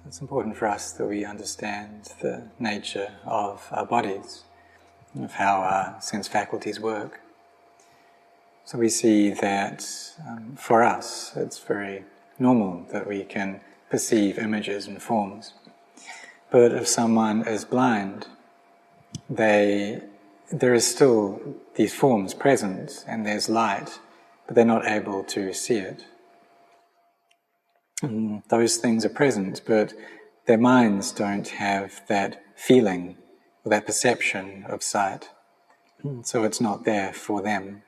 It's important for us that we understand the nature of our bodies, of how our sense faculties work. So we see that for us it's very normal that we can perceive images and forms. But if someone is blind, there is still these forms present and there's light, but they're not able to see it. And those things are present, but their minds don't have that feeling or that perception of sight. So it's not there for them.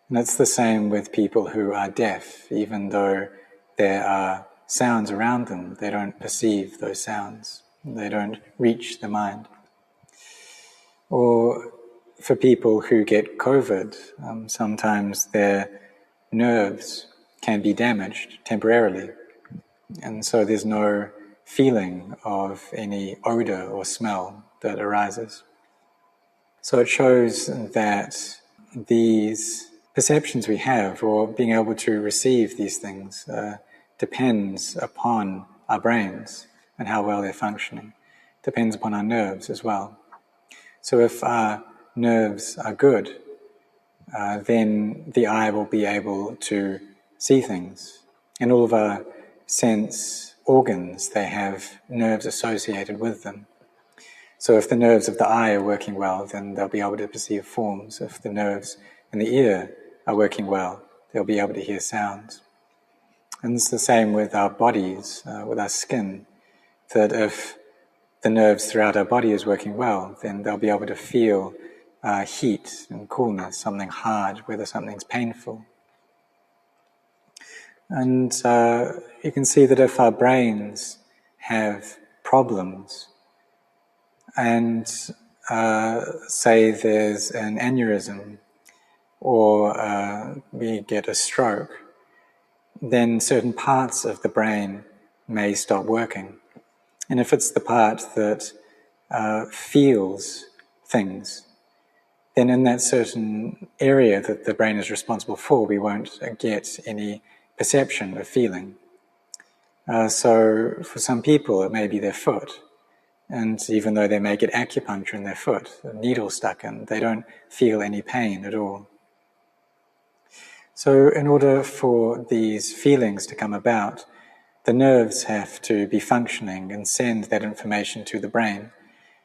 And it's the same with people who are deaf. Even though there are sounds around them, they don't perceive those sounds. They don't reach the mind. Or for people who get COVID, sometimes their nerves can be damaged temporarily. And so there's no feeling of any odor or smell that arises. So it shows that these perceptions we have, or being able to receive these things, depends upon our brains and how well they're functioning. Depends upon our nerves as well. So if our nerves are good, then the eye will be able to see things. And all of our sense organs, they have nerves associated with them. So if the nerves of the eye are working well, then they'll be able to perceive forms. If the nerves in the ear are working well, they'll be able to hear sounds. And it's the same with our bodies, with our skin, that if the nerves throughout our body is working well, then they'll be able to feel heat and coolness, something hard, whether something's painful. And you can see that if our brains have problems, and say there's an aneurysm, or we get a stroke, then certain parts of the brain may stop working. And if it's the part that feels things, then in that certain area that the brain is responsible for, we won't get any perception of feeling. So for some people it may be their foot, and even though they may get acupuncture in their foot, a needle stuck in, they don't feel any pain at all. So in order for these feelings to come about, the nerves have to be functioning and send that information to the brain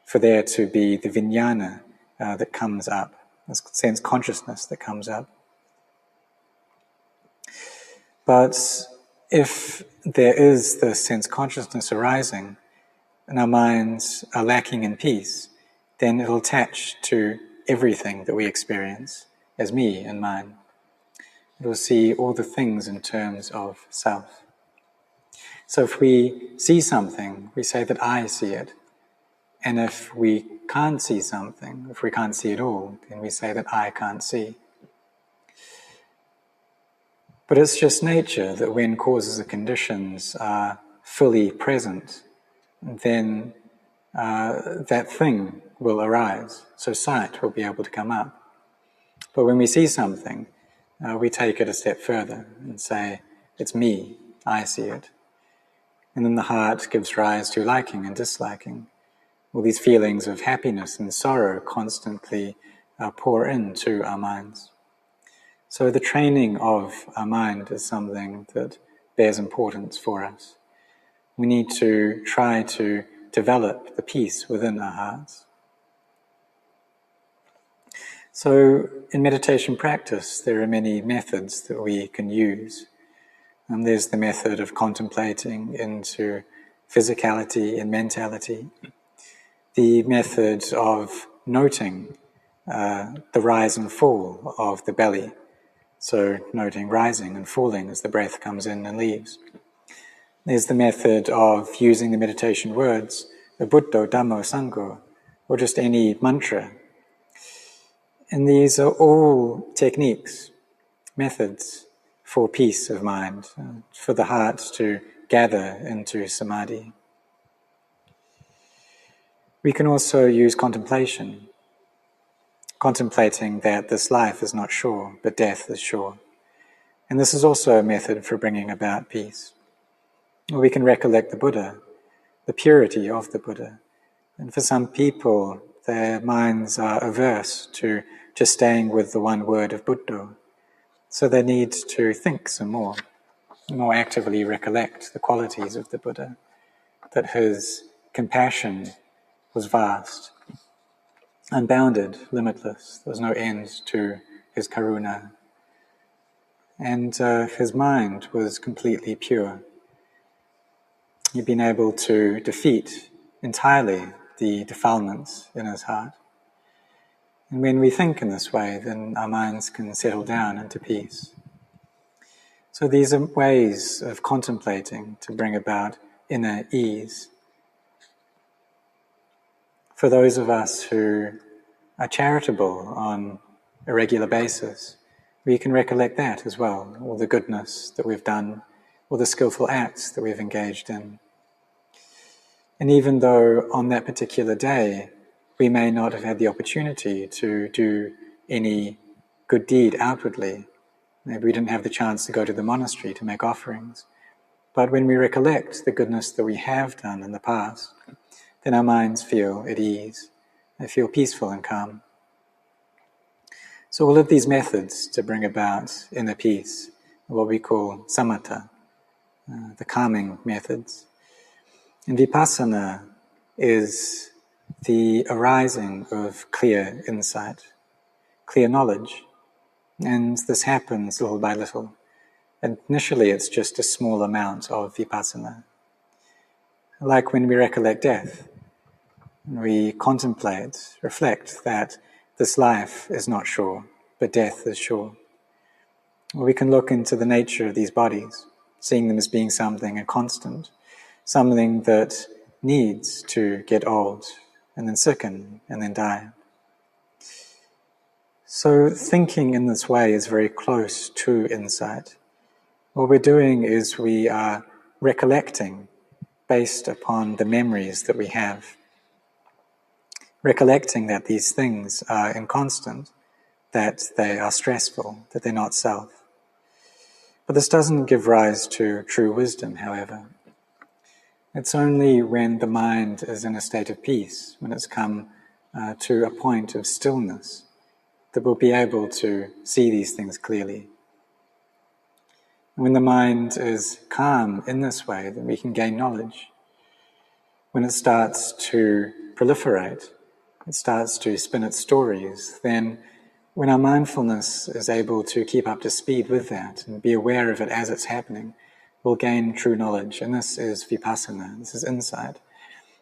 for there to be the vijnana that comes up, this sense consciousness that comes up. But if there is the sense consciousness arising and our minds are lacking in peace, then it'll attach to everything that we experience as me and mine. It will see all the things in terms of self. So if we see something, we say that I see it. And if we can't see something, if we can't see it all, then we say that I can't see. But it's just nature that when causes and conditions are fully present, then that thing will arise. So sight will be able to come up. But when we see something, we take it a step further and say, it's me, I see it. And then the heart gives rise to liking and disliking. All these feelings of happiness and sorrow constantly pour into our minds. So the training of our mind is something that bears importance for us. We need to try to develop the peace within our hearts. So in meditation practice, there are many methods that we can use. There's the method of contemplating into physicality and mentality. The method of noting the rise and fall of the belly. So noting rising and falling as the breath comes in and leaves. There's the method of using the meditation words, the Buddho, Dhammo, Sangho, or just any mantra. And these are all techniques, methods for peace of mind, for the heart to gather into samadhi. We can also use contemplation, contemplating that this life is not sure, but death is sure. And this is also a method for bringing about peace. Or we can recollect the Buddha, the purity of the Buddha. And for some people, their minds are averse to just staying with the one word of Buddha. So they need to think some more actively recollect the qualities of the Buddha, that his compassion was vast, unbounded, limitless. There was no end to his karuna. And his mind was completely pure. He'd been able to defeat entirely the defilements in his heart. And when we think in this way, then our minds can settle down into peace. So these are ways of contemplating to bring about inner ease. For those of us who are charitable on a regular basis, we can recollect that as well, all the goodness that we've done, all the skillful acts that we've engaged in. And even though on that particular day, we may not have had the opportunity to do any good deed outwardly, maybe we didn't have the chance to go to the monastery to make offerings, but when we recollect the goodness that we have done in the past, then our minds feel at ease, they feel peaceful and calm. So all of these methods to bring about inner peace are what we call samatha, the calming methods. And vipassana is the arising of clear insight, clear knowledge. And this happens little by little. And initially it's just a small amount of vipassana. Like when we recollect death, we contemplate, reflect that this life is not sure, but death is sure. Or we can look into the nature of these bodies, seeing them as being something inconstant, something that needs to get old, and then sicken, and then die. So thinking in this way is very close to insight. What we're doing is we are recollecting based upon the memories that we have. Recollecting that these things are inconstant, that they are stressful, that they're not self. But this doesn't give rise to true wisdom, however. It's only when the mind is in a state of peace, when it's come to a point of stillness, that we'll be able to see these things clearly. And when the mind is calm in this way, then we can gain knowledge. When it starts to proliferate, it starts to spin its stories, then when our mindfulness is able to keep up to speed with that and be aware of it as it's happening, we'll gain true knowledge. And this is vipassana, this is insight.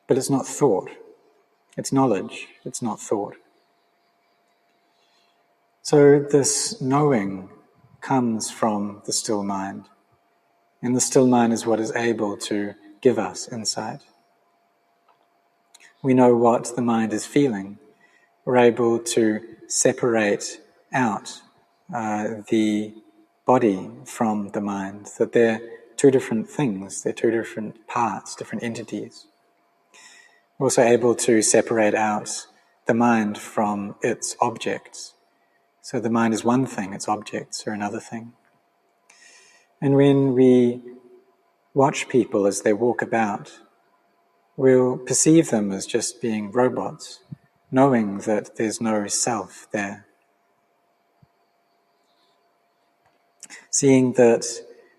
But it's not thought. It's knowledge, it's not thought. So this knowing comes from the still mind. And the still mind is what is able to give us insight. We know what the mind is feeling. We're able to separate out the body from the mind, that they're two different things, they're two different parts, different entities. We're also able to separate out the mind from its objects. So the mind is one thing, its objects are another thing. And when we watch people as they walk about, we'll perceive them as just being robots, knowing that there's no self there. Seeing that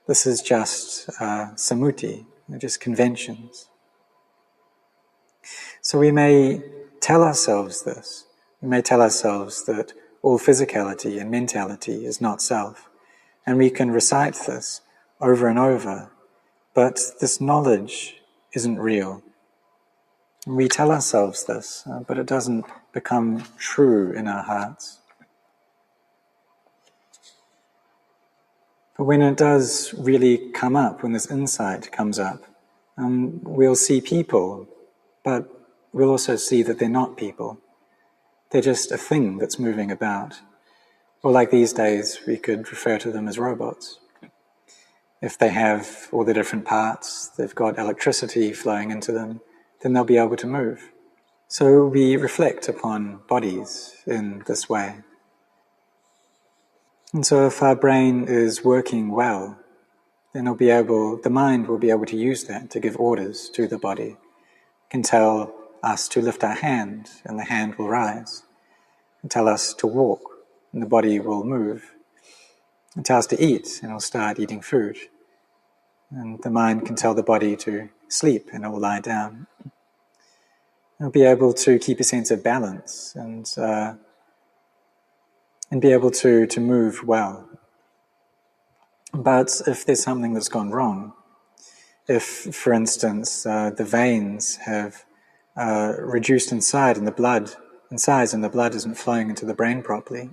this is just samuti, just conventions. So we may tell ourselves this. We may tell ourselves that all physicality and mentality is not self. And we can recite this over and over. But this knowledge isn't real. We tell ourselves this, but it doesn't become true in our hearts. But when it does really come up, when this insight comes up, we'll see people, but we'll also see that they're not people. They're just a thing that's moving about. Or like these days, we could refer to them as robots. If they have all the different parts, they've got electricity flowing into them, then they'll be able to move. So we reflect upon bodies in this way. And so if our brain is working well, then the mind will be able to use that to give orders to the body. It can tell us to lift our hand, and the hand will rise. It can tell us to walk, and the body will move. It can tell us to eat, and it'll start eating food. And the mind can tell the body to sleep, and it will lie down. It'll be able to keep a sense of balance and be able to move well. But if there's something that's gone wrong, if, for instance, the veins have reduced in size and the blood isn't flowing into the brain properly,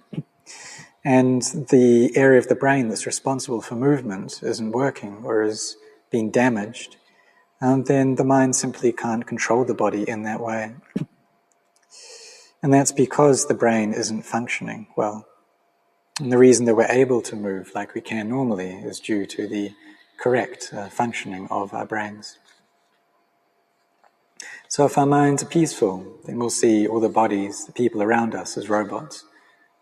and the area of the brain that's responsible for movement isn't working or is being damaged, then the mind simply can't control the body in that way. And that's because the brain isn't functioning well. And the reason that we're able to move like we can normally is due to the correct functioning of our brains. So if our minds are peaceful, then we'll see all the bodies, the people around us, as robots.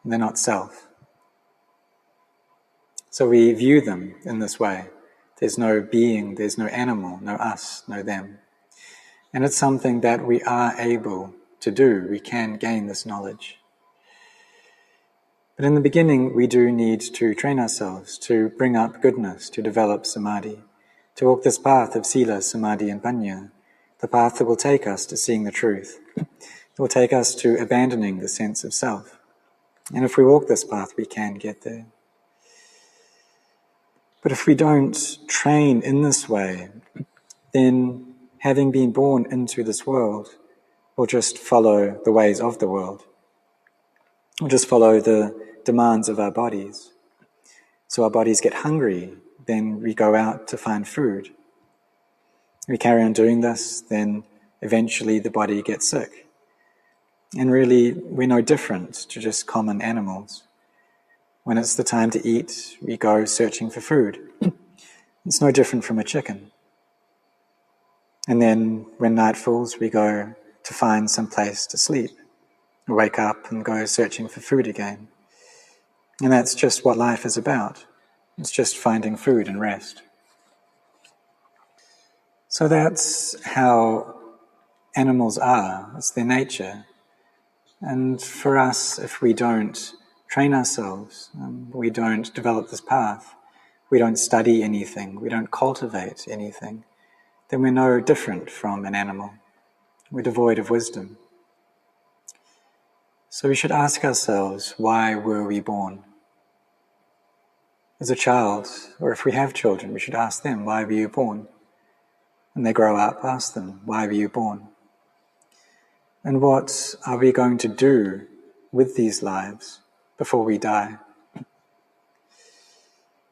And they're not self. So we view them in this way. There's no being, there's no animal, no us, no them. And it's something that we are able to do. We can gain this knowledge. But in the beginning, we do need to train ourselves to bring up goodness, to develop samadhi, to walk this path of sila, samadhi, and panya, the path that will take us to seeing the truth. It will take us to abandoning the sense of self. And if we walk this path, we can get there. But if we don't train in this way, then having been born into this world, we'll just follow the ways of the world. We'll just follow the demands of our bodies. So our bodies get hungry, then we go out to find food. We carry on doing this, then eventually the body gets sick. And really, we're no different to just common animals. When it's the time to eat, we go searching for food. It's no different from a chicken. And then when night falls, we go to find some place to sleep. We wake up and go searching for food again. And that's just what life is about. It's just finding food and rest. So that's how animals are. It's their nature. And for us, if we don't train ourselves, we don't develop this path, we don't study anything, we don't cultivate anything, then we're no different from an animal. We're devoid of wisdom. So we should ask ourselves, why were we born? As a child, or if we have children, we should ask them, why were you born? When they grow up, ask them, why were you born? And what are we going to do with these lives before we die?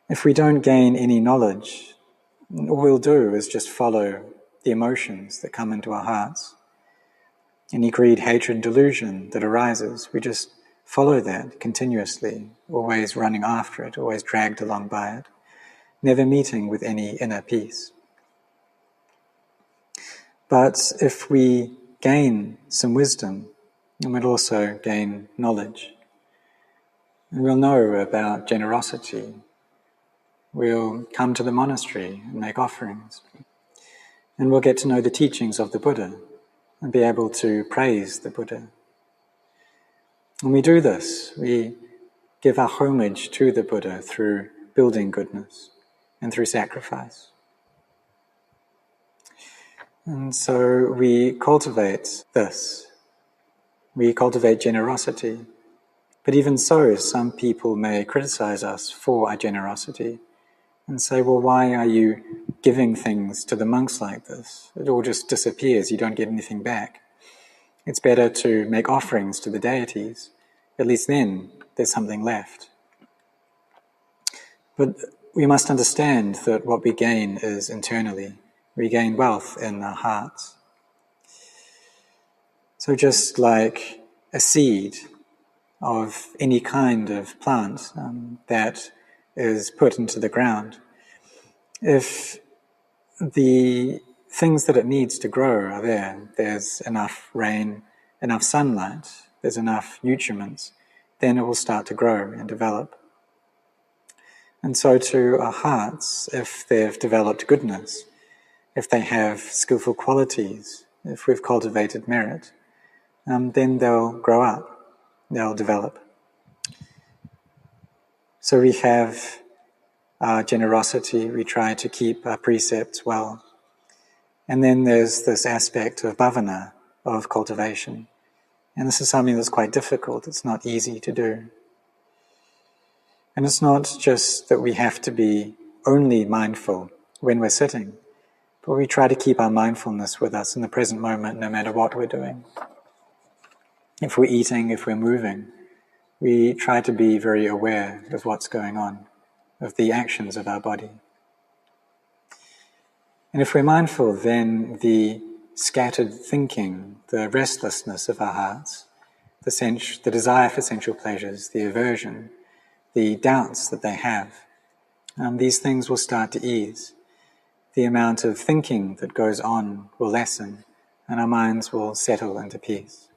If we don't gain any knowledge, all we'll do is just follow the emotions that come into our hearts. Any greed, hatred, delusion that arises, we just follow that continuously, always running after it, always dragged along by it, never meeting with any inner peace. But if we gain some wisdom, then we'll also gain knowledge. And we'll know about generosity. We'll come to the monastery and make offerings. And we'll get to know the teachings of the Buddha and be able to praise the Buddha. When we do this, we give our homage to the Buddha through building goodness and through sacrifice. And so we cultivate this. We cultivate generosity. But even so, some people may criticize us for our generosity and say, well, why are you giving things to the monks like this? It all just disappears, you don't get anything back. It's better to make offerings to the deities. At least then there's something left. But we must understand that what we gain is internally. We gain wealth in our hearts. So just like a seed of any kind of plant that is put into the ground, if the things that it needs to grow are there, there's enough rain, enough sunlight, there's enough nutriments, then it will start to grow and develop. And so to our hearts, if they've developed goodness, if they have skillful qualities, if we've cultivated merit, then they'll grow up, they'll develop. So we have our generosity, we try to keep our precepts well. And then there's this aspect of bhavana, of cultivation. And this is something that's quite difficult, it's not easy to do. And it's not just that we have to be only mindful when we're sitting, but we try to keep our mindfulness with us in the present moment no matter what we're doing. If we're eating, if we're moving, we try to be very aware of what's going on, of the actions of our body. And if we're mindful, then the scattered thinking, the restlessness of our hearts, the desire for sensual pleasures, the aversion, the doubts that they have, these things will start to ease. The amount of thinking that goes on will lessen, and our minds will settle into peace.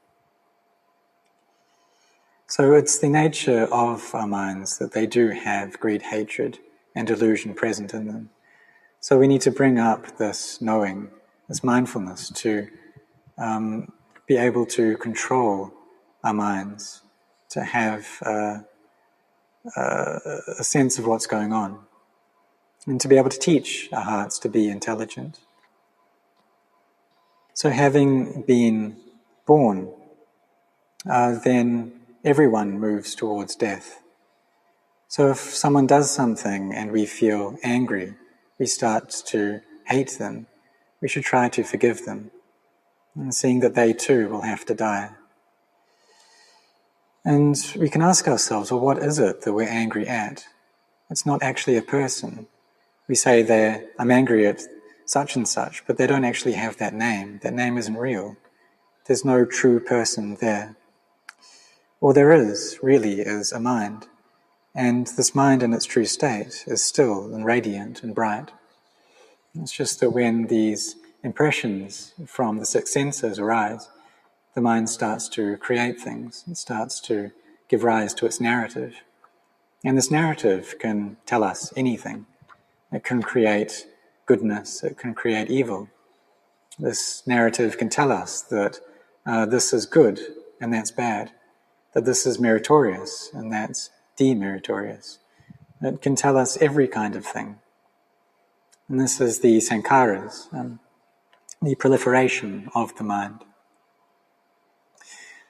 So it's the nature of our minds that they do have greed, hatred, and delusion present in them. So we need to bring up this knowing, this mindfulness, to be able to control our minds, to have a sense of what's going on, and to be able to teach our hearts to be intelligent. So having been born, then everyone moves towards death. So if someone does something and we feel angry, we start to hate them, we should try to forgive them, and seeing that they too will have to die. And we can ask ourselves, well, what is it that we're angry at? It's not actually a person. We say I'm angry at such and such, but they don't actually have that name. That name isn't real. There's no true person there. All there really is a mind. And this mind in its true state is still and radiant and bright. It's just that when these impressions from the six senses arise, the mind starts to create things. It starts to give rise to its narrative. And this narrative can tell us anything. It can create goodness, it can create evil. This narrative can tell us that this is good and that's bad, that this is meritorious and that's demeritorious. It can tell us every kind of thing. And this is the sankharas, the proliferation of the mind.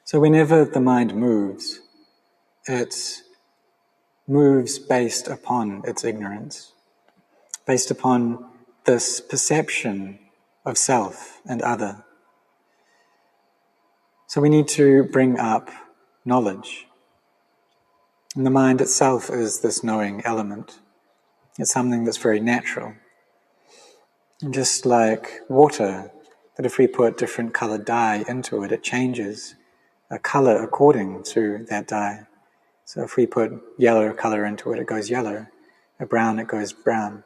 So whenever the mind moves, it moves based upon its ignorance, based upon this perception of self and other. So we need to bring up knowledge. And the mind itself is this knowing element. It's something that's very natural. And just like water, that if we put different coloured dye into it, it changes a colour according to that dye. So if we put yellow colour into it, it goes yellow. A brown, it goes brown.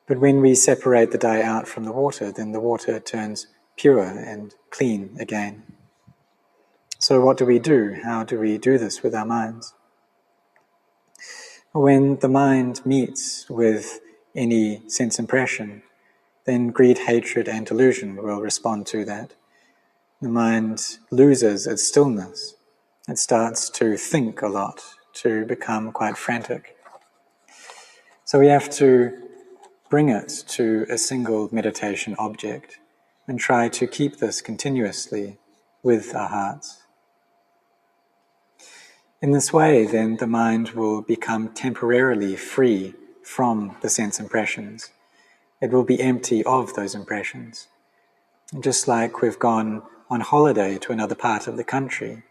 But when we separate the dye out from the water, then the water turns pure and clean again. So what do we do? How do we do this with our minds? When the mind meets with any sense impression, then greed, hatred, and delusion will respond to that. The mind loses its stillness. It starts to think a lot, to become quite frantic. So we have to bring it to a single meditation object and try to keep this continuously with our hearts. In this way, then, the mind will become temporarily free from the sense impressions. It will be empty of those impressions. And just like we've gone on holiday to another part of the country,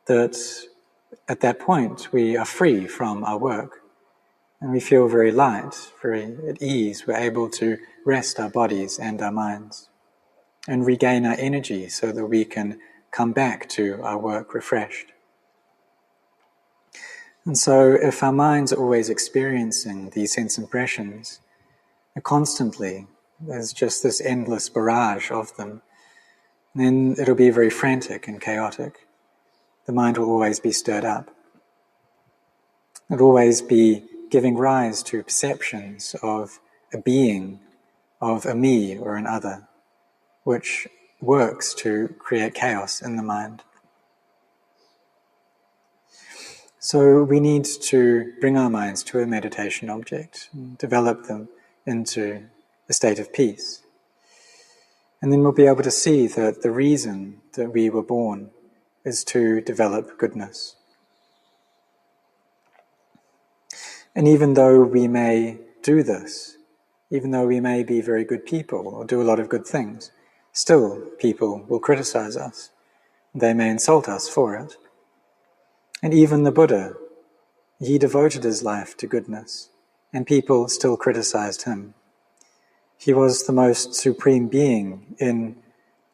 that at that point we are free from our work and we feel very light, very at ease. We're able to rest our bodies and our minds and regain our energy so that we can come back to our work refreshed. And so if our minds are always experiencing these sense impressions constantly, there's just this endless barrage of them, then it'll be very frantic and chaotic. The mind will always be stirred up. It'll always be giving rise to perceptions of a being, of a me or an other, which works to create chaos in the mind. So we need to bring our minds to a meditation object, and develop them into a state of peace. And then we'll be able to see that the reason that we were born is to develop goodness. And even though we may do this, even though we may be very good people or do a lot of good things, still people will criticize us. They may insult us for it. And even the Buddha, he devoted his life to goodness, and people still criticized him. He was the most supreme being in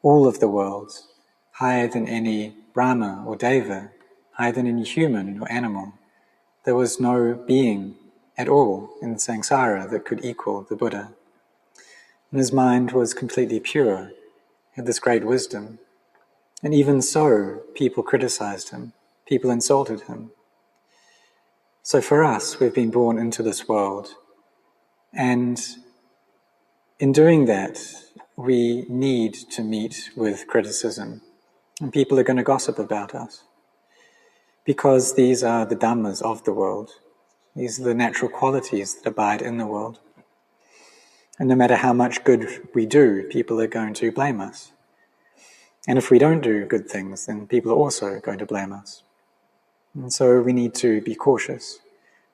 all of the worlds, higher than any Brahma or Deva, higher than any human or animal. There was no being at all in samsara that could equal the Buddha. And his mind was completely pure, had this great wisdom. And even so, people criticized him, people insulted him. So for us, we've been born into this world, and in doing that, we need to meet with criticism, and people are going to gossip about us, because these are the Dhammas of the world. These are the natural qualities that abide in the world. And no matter how much good we do, people are going to blame us. And if we don't do good things, then people are also going to blame us. And so we need to be cautious,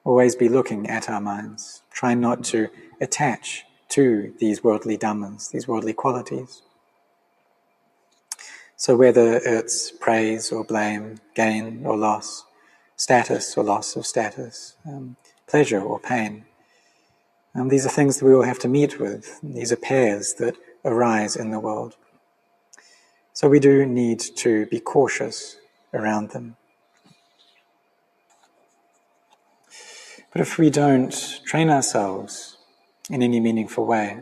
always be looking at our minds, try not to attach to these worldly dhammas, these worldly qualities. So whether it's praise or blame, gain or loss, status or loss of status, pleasure or pain, these are things that we all have to meet with. These are pairs that arise in the world. So we do need to be cautious around them. But if we don't train ourselves in any meaningful way,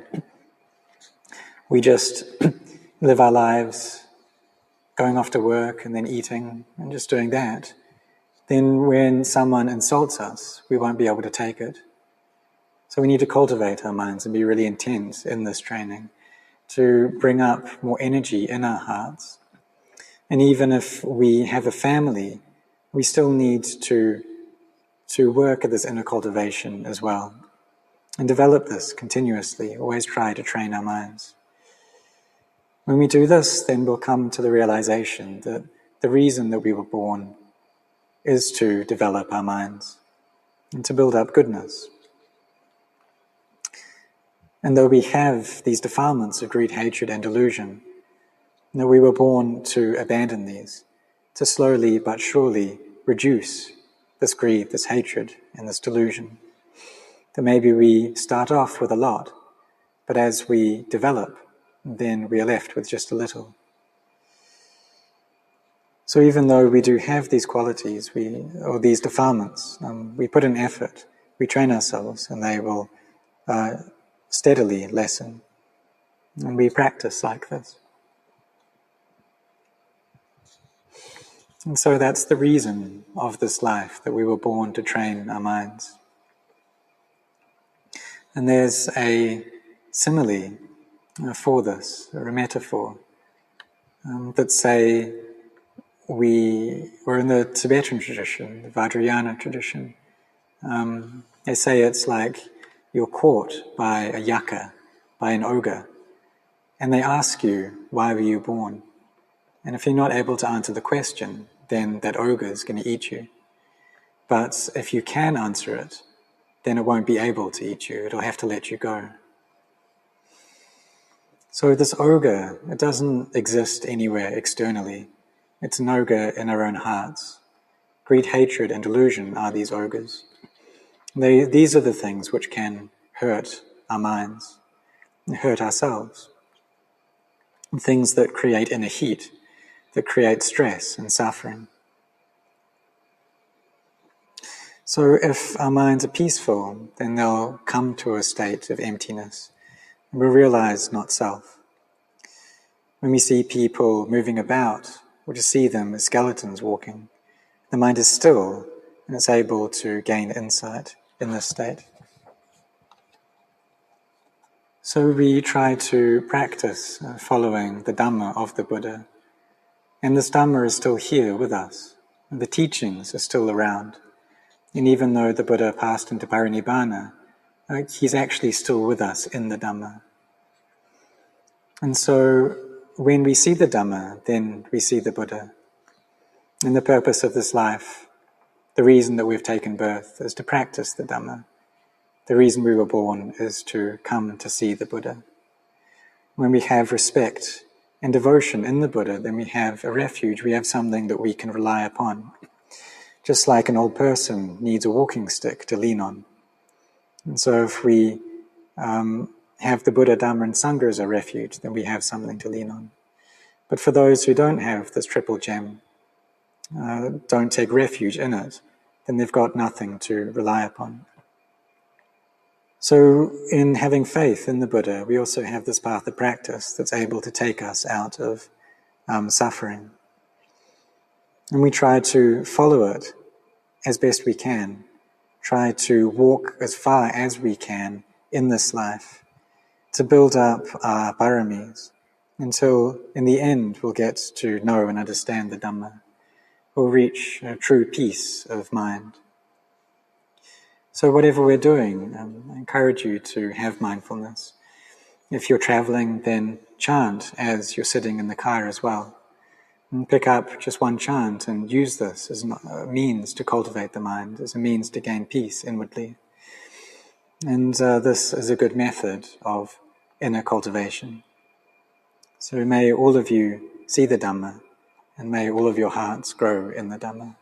we just live our lives going off to work and then eating and just doing that, then when someone insults us, we won't be able to take it. So we need to cultivate our minds and be really intense in this training to bring up more energy in our hearts. And even if we have a family, we still need to work at this inner cultivation as well and develop this continuously, always try to train our minds. When we do this, then we'll come to the realization that the reason that we were born is to develop our minds and to build up goodness. And though we have these defilements of greed, hatred, and delusion, that we were born to abandon these, to slowly but surely reduce this greed, this hatred, and this delusion. That maybe we start off with a lot, but as we develop, then we are left with just a little. So even though we do have these qualities, or these defilements, we put in effort, we train ourselves, and they will steadily lessen. And we practice like this. And so that's the reason of this life, that we were born to train our minds. And there's a simile for this, or a metaphor, that say we're in the Tibetan tradition, the Vajrayana tradition. They say it's like you're caught by a yaka, by an ogre, and they ask you, why were you born? And if you're not able to answer the question, then that ogre is going to eat you. But if you can answer it, then it won't be able to eat you. It'll have to let you go. So this ogre, it doesn't exist anywhere externally. It's an ogre in our own hearts. Greed, hatred, and delusion are these ogres. These are the things which can hurt our minds, and hurt ourselves. Things that create inner heat, that create stress and suffering. So if our minds are peaceful, then they'll come to a state of emptiness, and we'll realize not self. When we see people moving about, we'll just see them as skeletons walking. The mind is still, and it's able to gain insight. in this state. So we try to practice following the Dhamma of the Buddha. And this Dhamma is still here with us. The teachings are still around. And even though the Buddha passed into Parinibbana, he's actually still with us in the Dhamma. And so when we see the Dhamma, then we see the Buddha. And the purpose of this life, the reason that we've taken birth, is to practice the Dhamma. The reason we were born is to come to see the Buddha. When we have respect and devotion in the Buddha, then we have a refuge, we have something that we can rely upon. Just like an old person needs a walking stick to lean on. And so if we have the Buddha, Dhamma and Sangha as a refuge, then we have something to lean on. But for those who don't have this triple gem, don't take refuge in it, then they've got nothing to rely upon. So in having faith in the Buddha, we also have this path of practice that's able to take us out of suffering. And we try to follow it as best we can, try to walk as far as we can in this life, to build up our paramis, until in the end we'll get to know and understand the Dhamma. We'll reach a true peace of mind. So whatever we're doing, I encourage you to have mindfulness. If you're traveling, then chant as you're sitting in the car as well. And pick up just one chant and use this as a means to cultivate the mind, as a means to gain peace inwardly. And this is a good method of inner cultivation. So may all of you see the Dhamma, and may all of your hearts grow in the Dhamma.